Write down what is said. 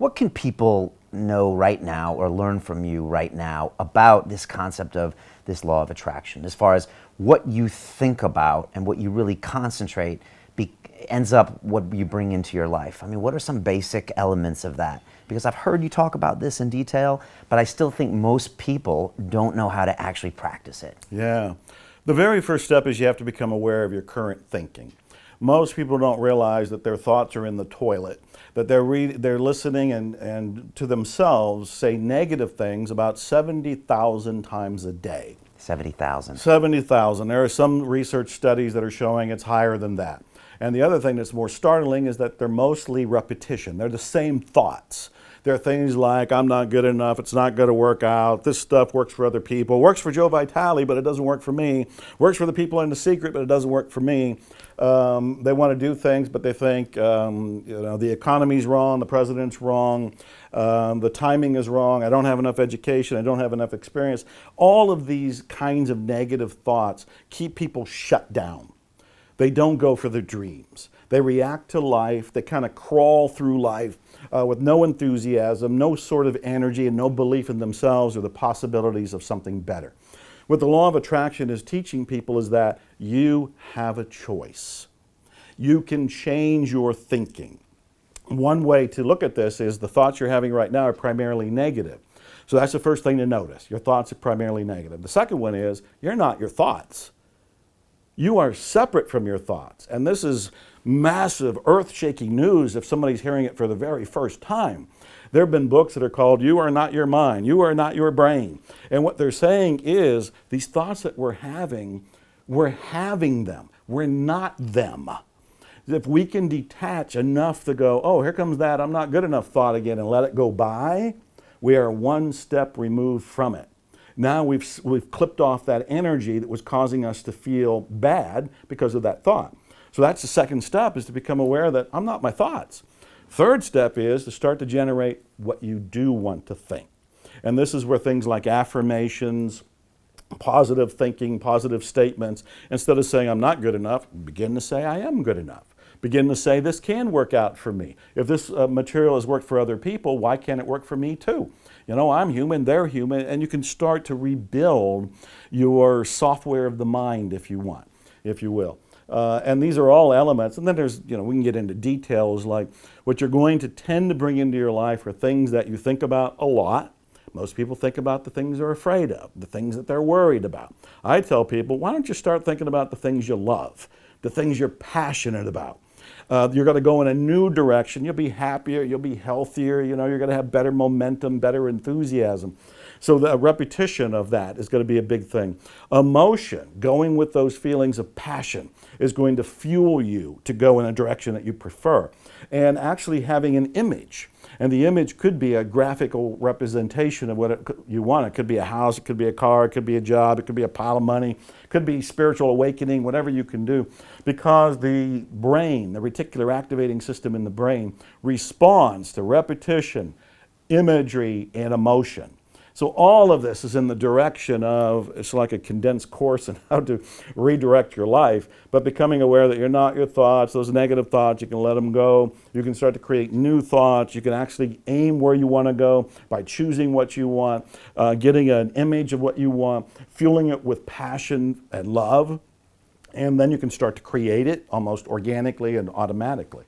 What can people know right now or learn from you right now about this concept of this law of attraction, as far as what you think about and what you really concentrate ends up what you bring into your life? I mean, what are some basic elements of that? Because I've heard you talk about this in detail, but I still think most people don't know how to actually practice it. Yeah. The very first step is you have to become aware of your current thinking. Most people don't realize that their thoughts are in the toilet, that they're listening and to themselves say negative things about 70,000 times a day. 70,000. 70,000. There are some research studies that are showing it's higher than that. And the other thing that's more startling is that they're mostly repetition. They're the same thoughts. There are things like, I'm not good enough, it's not going to work out, this stuff works for other people, works for Joe Vitale, but it doesn't work for me, works for the people in the secret, but it doesn't work for me. They want to do things, but they think the economy's wrong, the president's wrong, the timing is wrong, I don't have enough education, I don't have enough experience. All of these kinds of negative thoughts keep people shut down. They don't go for their dreams. They react to life. They kind of crawl through life with no enthusiasm, no sort of energy, and no belief in themselves or the possibilities of something better. What the law of attraction is teaching people is that you have a choice. You can change your thinking. One way to look at this is the thoughts you're having right now are primarily negative. So that's the first thing to notice. Your thoughts are primarily negative. The second one is you're not your thoughts. You are separate from your thoughts. And this is massive, earth-shaking news if somebody's hearing it for the very first time. There have been books that are called, You Are Not Your Mind, You Are Not Your Brain. And what they're saying is, these thoughts that we're having them. We're not them. If we can detach enough to go, oh, here comes that I'm not good enough thought again, and let it go by, we are one step removed from it. Now we've clipped off that energy that was causing us to feel bad because of that thought. So that's the second step, is to become aware that I'm not my thoughts. Third step is to start to generate what you do want to think. And this is where things like affirmations, positive thinking, positive statements, instead of saying I'm not good enough, begin to say I am good enough. Begin to say this can work out for me. If this material has worked for other people, why can't it work for me too? You know, I'm human, they're human, and you can start to rebuild your software of the mind, if you want, if you will. And these are all elements. And then there's, we can get into details like what you're going to tend to bring into your life are things that you think about a lot. Most people think about the things they're afraid of, the things that they're worried about. I tell people, why don't you start thinking about the things you love, the things you're passionate about. You're going to go in a new direction. You'll be happier. You'll be healthier. You're going to have better momentum, better enthusiasm. So the repetition of that is going to be a big thing. Emotion, going with those feelings of passion, is going to fuel you to go in a direction that you prefer. And actually having an image. And the image could be a graphical representation of what you want. It could be a house, it could be a car, it could be a job, it could be a pile of money, it could be spiritual awakening, whatever you can do. Because the brain, the reticular activating system in the brain, responds to repetition, imagery, and emotion. So all of this is in the direction of, it's like a condensed course on how to redirect your life, but becoming aware that you're not your thoughts, those negative thoughts, you can let them go. You can start to create new thoughts. You can actually aim where you want to go by choosing what you want, getting an image of what you want, fueling it with passion and love, and then you can start to create it almost organically and automatically.